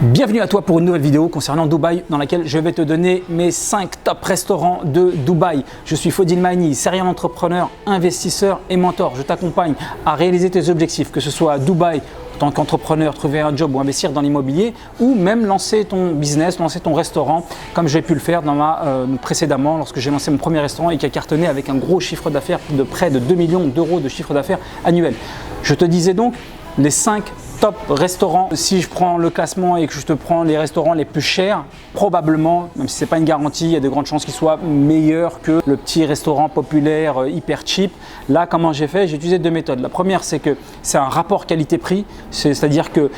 Bienvenue à toi pour une nouvelle vidéo concernant Dubaï dans laquelle je vais te donner mes 5 top restaurants de Dubaï. Je suis Fodil Mahani, serial entrepreneur, investisseur et mentor. Je t'accompagne à réaliser tes objectifs, que ce soit à Dubaï en tant qu'entrepreneur, trouver un job ou investir dans l'immobilier, ou même lancer ton business, lancer ton restaurant comme j'ai pu le faire précédemment lorsque j'ai lancé mon premier restaurant et qui a cartonné avec un gros chiffre d'affaires de près de 2 millions d'euros de chiffre d'affaires annuel. Je te disais donc les 5 top restaurants. Si je prends le classement et que je te prends les restaurants les plus chers, probablement, même si ce n'est pas une garantie, il y a de grandes chances qu'ils soient meilleurs que le petit restaurant populaire hyper cheap. Là, comment j'ai fait? J'ai utilisé deux méthodes. La première, c'est que c'est un rapport qualité-prix, c'est-à-dire que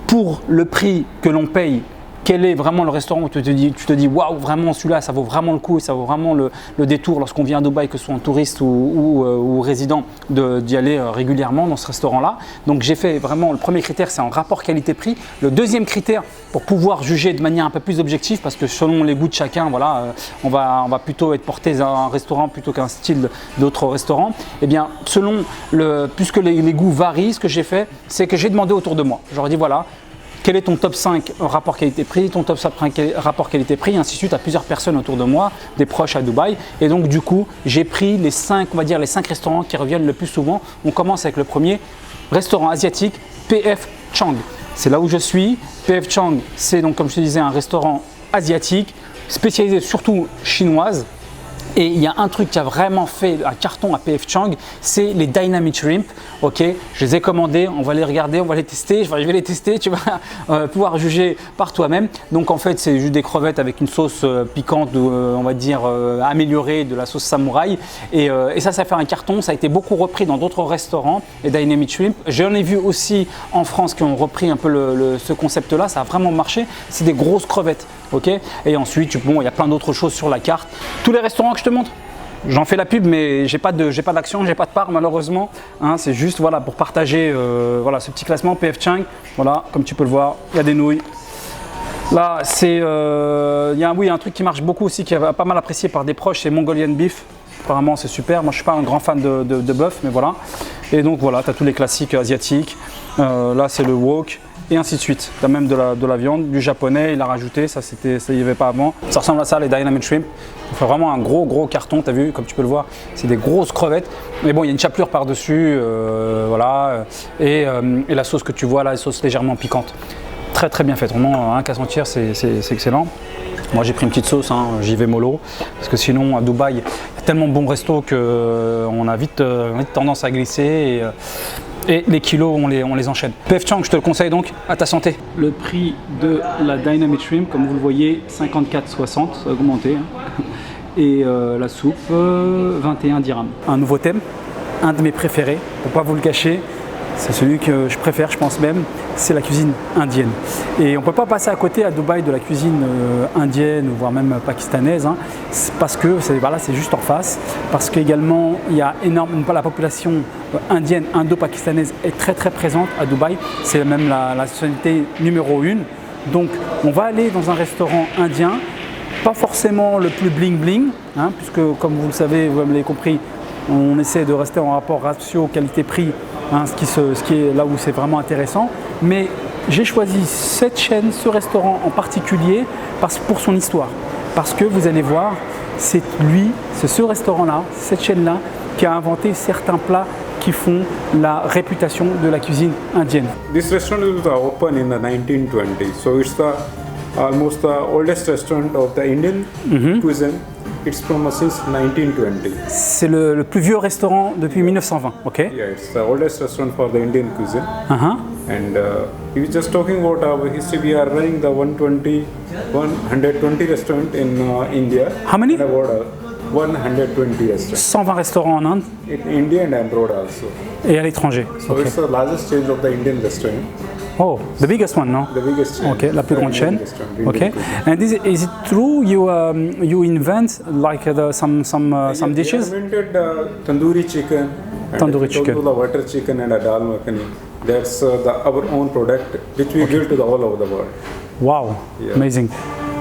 pour le prix que l'on paye, quel est vraiment le restaurant où tu te dis waouh, vraiment celui-là, ça vaut vraiment le coup et ça vaut vraiment le détour lorsqu'on vient à Dubaï, que ce soit un touriste ou résident, d'y aller régulièrement dans ce restaurant-là. Donc j'ai fait vraiment, le premier critère, c'est un rapport qualité-prix. Le deuxième critère, pour pouvoir juger de manière un peu plus objective, parce que selon les goûts de chacun, voilà, on va plutôt être porté à un restaurant plutôt qu'un style d'autres restaurants. Et bien, puisque les goûts varient, ce que j'ai fait, c'est que j'ai demandé autour de moi. Je leur ai dit voilà, quel est ton top 5 rapport qualité-prix, ton top 5 rapport qualité-prix, ainsi de suite à plusieurs personnes autour de moi, des proches à Dubaï. Et donc du coup, j'ai pris les 5 restaurants qui reviennent le plus souvent. On commence avec le premier, restaurant asiatique, PF Chang. C'est là où je suis. PF Chang, c'est donc comme je te disais un restaurant asiatique, spécialisé surtout chinoise. Et il y a un truc qui a vraiment fait un carton à PF Chang, c'est les Dynamic Shrimp. Ok, je les ai commandés, on va les regarder, on va les tester. Je vais les tester, tu vas pouvoir juger par toi-même. Donc en fait, c'est juste des crevettes avec une sauce piquante, on va dire améliorée, de la sauce samouraï. Et ça fait un carton. Ça a été beaucoup repris dans d'autres restaurants, les Dynamic Shrimp. J'en ai vu aussi en France qui ont repris un peu ce concept-là. Ça a vraiment marché. C'est des grosses crevettes. Ok, et ensuite, bon, il y a plein d'autres choses sur la carte. Tous les restaurants que je te montre, j'en fais la pub, mais j'ai pas d'action, j'ai pas de part malheureusement. Hein, c'est juste voilà pour partager voilà ce petit classement PF Chang. Voilà, comme tu peux le voir, il y a des nouilles. Là, c'est il y a un truc qui marche beaucoup aussi, qui est pas mal apprécié par des proches, c'est Mongolian Beef. Apparemment, c'est super. Moi, je suis pas un grand fan de bœuf, mais voilà. Et donc voilà, tu as tous les classiques asiatiques. Là, c'est le wok. Et ainsi de suite. Tu as même de la viande, du japonais, il a rajouté, ça n'y avait pas avant. Ça ressemble à ça, les Dynamic Shrimp. Ça fait vraiment un gros carton, tu as vu, comme tu peux le voir, c'est des grosses crevettes. Mais bon, il y a une chapelure par-dessus, voilà. Et la sauce que tu vois là, la sauce légèrement piquante. Très bien faite, vraiment, qu'à sentir, c'est excellent. Moi j'ai pris une petite sauce, hein, j'y vais mollo, parce que sinon à Dubaï, il y a tellement de bons restos qu'on a vite tendance à glisser. Et les kilos, on les enchaîne. PF Chang, je te le conseille donc, à ta santé. Le prix de la Dynamic Shrimp, comme vous le voyez, 54,60, ça a augmenté. Hein. Et la soupe, 21 dirhams. Un nouveau thème, un de mes préférés, pour ne pas vous le cacher, c'est celui que je préfère, je pense même, c'est la cuisine indienne. Et on ne peut pas passer à côté à Dubaï de la cuisine indienne, voire même pakistanaise, hein, parce que c'est juste en face. Parce qu'également, il y a la population indienne, indo-pakistanaise est très présente à Dubaï. C'est même la nationalité numéro 1. Donc, on va aller dans un restaurant indien, pas forcément le plus bling-bling, hein, puisque comme vous le savez, vous l'avez compris, on essaie de rester en rapport ratio qualité-prix, hein, ce qui est là où c'est vraiment intéressant. Mais j'ai choisi cette chaîne, ce restaurant en particulier, pour son histoire. Parce que vous allez voir, c'est ce restaurant-là, cette chaîne-là, qui a inventé certains plats qui font la réputation de la cuisine indienne. This restaurant was opened in the 1920s, so it's almost the oldest restaurant of the Indian cuisine. It's from since 1920. C'est le plus vieux restaurant depuis 1920, ok? Yeah, it's the oldest restaurant for the Indian cuisine. And he was just talking about our history. We are running the 120 restaurant in India. How many? 120 restaurants. 120 restaurants en Inde. In India and abroad also. Et à l'étranger. So it's the largest chain of the Indian restaurant. Oh, the biggest one, no? The biggest chain. Okay, la plus grande chaîne. Okay. And is it true you invent like some dishes? We invented tandoori chicken. Tandoori chicken. The butter chicken and a dal makhani. That's our own product, which we give to all over the world. Wow, yeah. Amazing.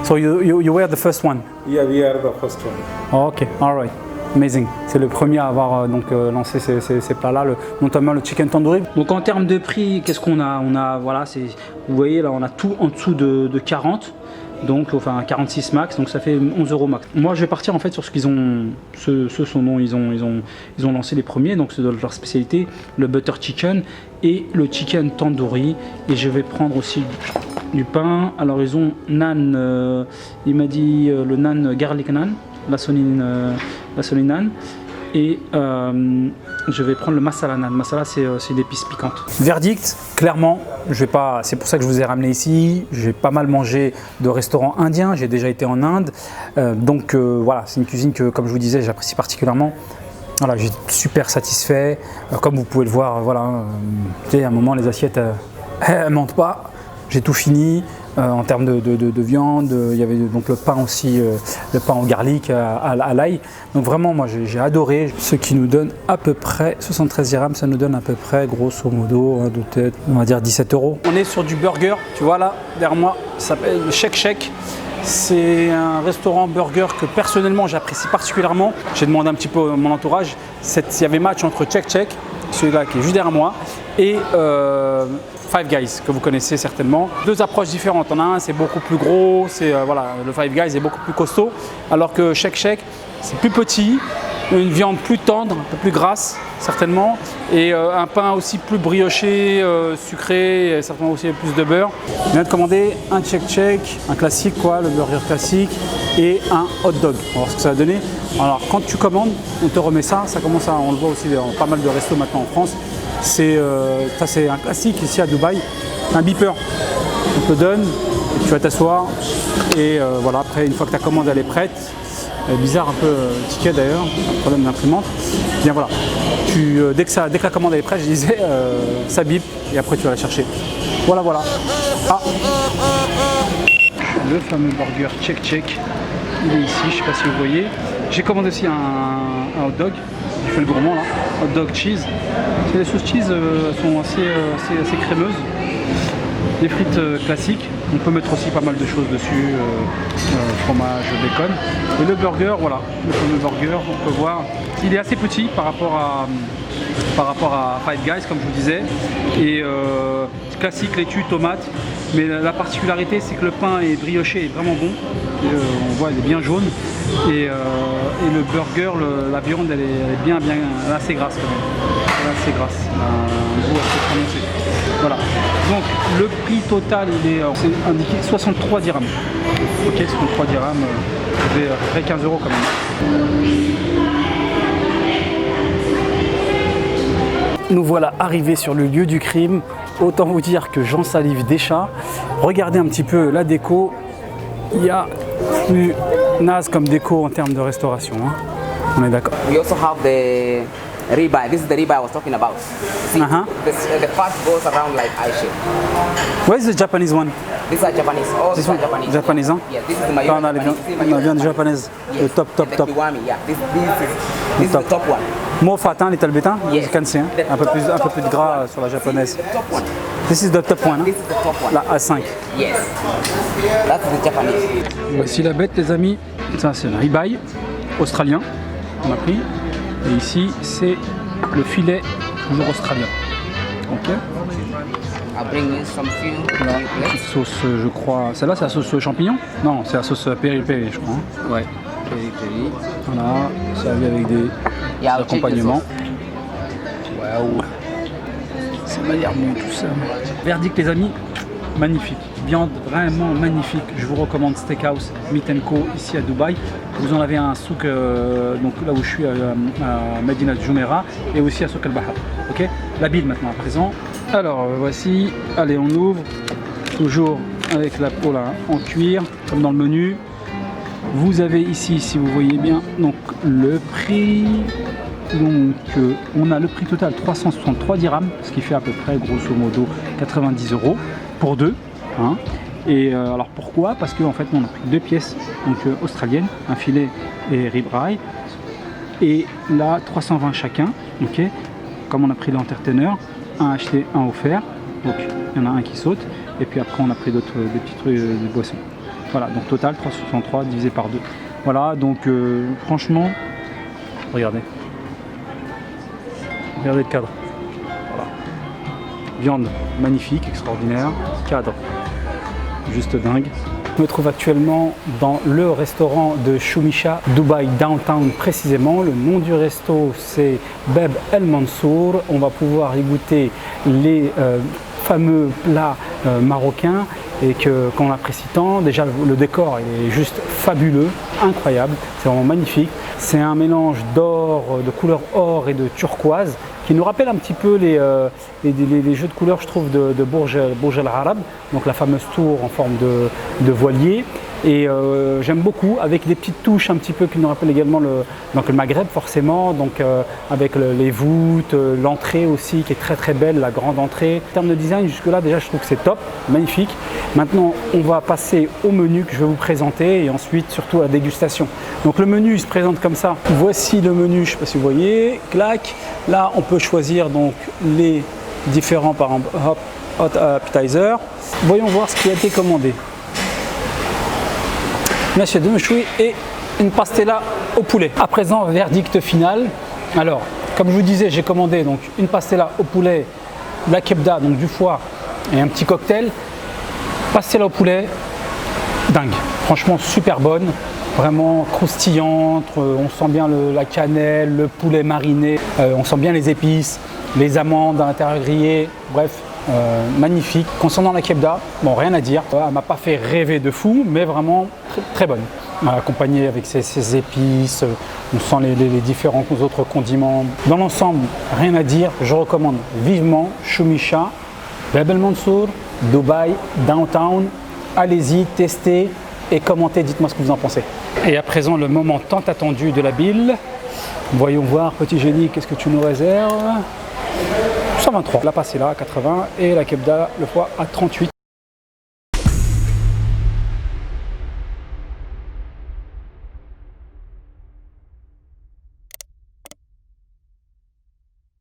So you were the first one? Yeah, we are the first one. Oh, okay, all right. Amazing. C'est le premier à avoir lancé ces plats-là, notamment le chicken tandoori. Donc en termes de prix, qu'est-ce qu'on a? Voilà, vous voyez là, on a tout en dessous de 40. Donc enfin 46 max, donc ça fait 11 € max. Moi je vais partir en fait sur ce qu'ils ont, ce dont ils ont lancé les premiers, donc c'est de leur spécialité, le butter chicken et le chicken tandoori. Et je vais prendre aussi du pain. Alors ils ont naan, il m'a dit le naan garlic naan, la soni naan. Et je vais prendre le masala naan. Masala, c'est d'épices piquantes. Verdict, clairement, c'est pour ça que je vous ai ramené ici. J'ai pas mal mangé de restaurants indiens. J'ai déjà été en Inde. Voilà, c'est une cuisine que, comme je vous disais, j'apprécie particulièrement. Voilà, j'ai super satisfait. Comme vous pouvez le voir, voilà, à un moment, les assiettes, elles mentent pas. J'ai tout fini. En termes de viande, il y avait donc le pain aussi, le pain au garlic, à l'ail. Donc vraiment, moi j'ai adoré. Ce qui nous donne à peu près 73 dirhams, ça nous donne à peu près, grosso modo, de tête, on va dire 17 €. On est sur du burger, tu vois là, derrière moi, ça s'appelle le Shake Shack. C'est un restaurant burger que personnellement j'apprécie particulièrement. J'ai demandé un petit peu à mon entourage. Il y avait match entre Shake Shack, celui-là qui est juste derrière moi, et Five Guys, que vous connaissez certainement. Deux approches différentes. En a un, c'est beaucoup plus gros, voilà, le Five Guys est beaucoup plus costaud, alors que Shake Shack, c'est plus petit, une viande plus tendre, un peu plus grasse, certainement, et un pain aussi plus brioché, sucré, et certainement aussi plus de beurre. Je viens de commander un Shake Shack, un classique, quoi, le burger classique, et un hot dog. On va voir ce que ça va donner. Alors, quand tu commandes, on te remet ça. Ça commence on le voit aussi dans pas mal de restos maintenant en France. Ça c'est un classique ici à Dubaï, un beeper. On te donne, tu vas t'asseoir et voilà, après une fois que ta commande elle est prête, bizarre un peu le ticket d'ailleurs, un problème d'imprimante, bien voilà, dès que la commande elle est prête, je disais ça bip et après tu vas la chercher. Voilà. Ah, le fameux burger Shake Shack, il est ici, je ne sais pas si vous voyez. J'ai commandé aussi un hot dog. J'ai fait le gourmand là, hot dog cheese. Les sauces cheese sont assez crémeuses. Des frites classiques. On peut mettre aussi pas mal de choses dessus, fromage, bacon. Et le burger, voilà, le fameux burger, on peut voir, il est assez petit par rapport à Five Guys, comme je vous disais. Et classique, laitue, tomate. Mais la particularité, c'est que le pain est brioché, est vraiment bon. On voit, il est bien jaune. Et le burger, la viande, elle est bien, elle est assez grasse quand même. Elle est assez grasse, un goût assez prononcé. Voilà. Donc le prix total, c'est indiqué 63 dirhams. Ok, 63 dirhams, ça fait à peu près 15 € quand même. Nous voilà arrivés sur le lieu du crime. Autant vous dire que j'en salive des chats. Regardez un petit peu la déco. Il y a plus naze comme déco en termes de restauration. Hein. On est d'accord. We also have the ribeye. This is the ribeye I was talking about. See, the fat goes around like eye shape. Where is the Japanese one? These are Japanese. All these are Japanese. Japanese, hein? Yeah, this is the mayonnaise. On a la viande japonaise. Yes. Le top. The kiwami, yeah. This is the top one. More fat, hein, little bit, hein? Yes. You can see, hein? Un peu plus de gras sur la japonaise. The top one. This is the top one, hein? This is the top one. La A5. Yes. That's the Japanese. Voici la bête, les amis. Ça, c'est le ribeye australien qu'on a pris. Et ici, c'est le filet toujours australien. Ok. I'll bring you some few. Là, petite sauce, je crois. Celle-là, c'est la sauce champignon? Non, c'est la sauce peri-peri, je crois. Hein. Ouais. Peri-peri. Voilà, servi avec des accompagnements. Waouh. C'est manière bon tout ça. Verdict, les amis, magnifique. Viande vraiment magnifique. Je vous recommande Steakhouse Meat & Co ici à Dubaï. Vous en avez un souk, donc là où je suis à Medina Jumeirah, et aussi à Souk al Bahar. Ok. La bille maintenant à présent. Alors voici. Allez, on ouvre. Toujours avec la peau là en cuir, comme dans le menu. Vous avez ici, si vous voyez bien, donc le prix. Donc on a le prix total 363 dirhams, ce qui fait à peu près grosso modo 90 € pour deux. Hein. Et alors pourquoi? Parce qu'en fait on a pris deux pièces donc, australiennes, un filet et ribeye. Et là 320 chacun. Ok. Comme on a pris l'entertainer, un acheté, un offert. Donc il y en a un qui saute. Et puis après on a pris des petits trucs de boissons. Voilà, donc total 363 divisé par 2. Voilà, donc franchement, Regardez. Regardez le cadre. Voilà. Viande magnifique, extraordinaire. Cadre juste dingue. Je me trouve actuellement dans le restaurant de Shumisha, Dubaï Downtown précisément. Le nom du resto c'est Bab El Mansour. On va pouvoir y goûter les fameux plats marocains et qu'on apprécie tant. Déjà le décor il est juste fabuleux, incroyable, c'est vraiment magnifique. C'est un mélange d'or, de couleur or et de turquoise qui nous rappelle un petit peu les jeux de couleurs, je trouve, de Burj Al Arab, donc la fameuse tour en forme de voilier. Et j'aime beaucoup, avec des petites touches un petit peu qui nous rappellent également le Maghreb forcément, donc avec les voûtes, l'entrée aussi qui est très très belle, la grande entrée. En termes de design, jusque là déjà je trouve que c'est top, magnifique. Maintenant on va passer au menu que je vais vous présenter et ensuite surtout à la dégustation. Donc le menu il se présente comme ça. Voici le menu, je ne sais pas si vous voyez, clac. Là on peut choisir donc les différents par exemple hot appetizer. Voyons voir ce qui a été commandé. Là, j'ai 2 mouchoui et une pastella au poulet. À présent, verdict final. Alors, comme je vous disais, j'ai commandé donc une pastella au poulet, de la kebda, donc du foie et un petit cocktail. Pastella au poulet, dingue. Franchement, super bonne, vraiment croustillante. On sent bien la cannelle, le poulet mariné. On sent bien les épices, les amandes à l'intérieur grillées. Bref. Magnifique. Concernant la kebda, bon rien à dire, elle m'a pas fait rêver de fou, mais vraiment très bonne. Accompagnée avec ses épices, on sent les différents autres condiments. Dans l'ensemble, rien à dire, je recommande vivement Shumisha, Bab El Mansour, Dubaï, Downtown. Allez-y, testez et commentez, dites-moi ce que vous en pensez. Et à présent, le moment tant attendu de la bille. Voyons voir, petit génie, qu'est-ce que tu nous réserves? 123. La pastilla à 80 et la kebda, le foie à 38.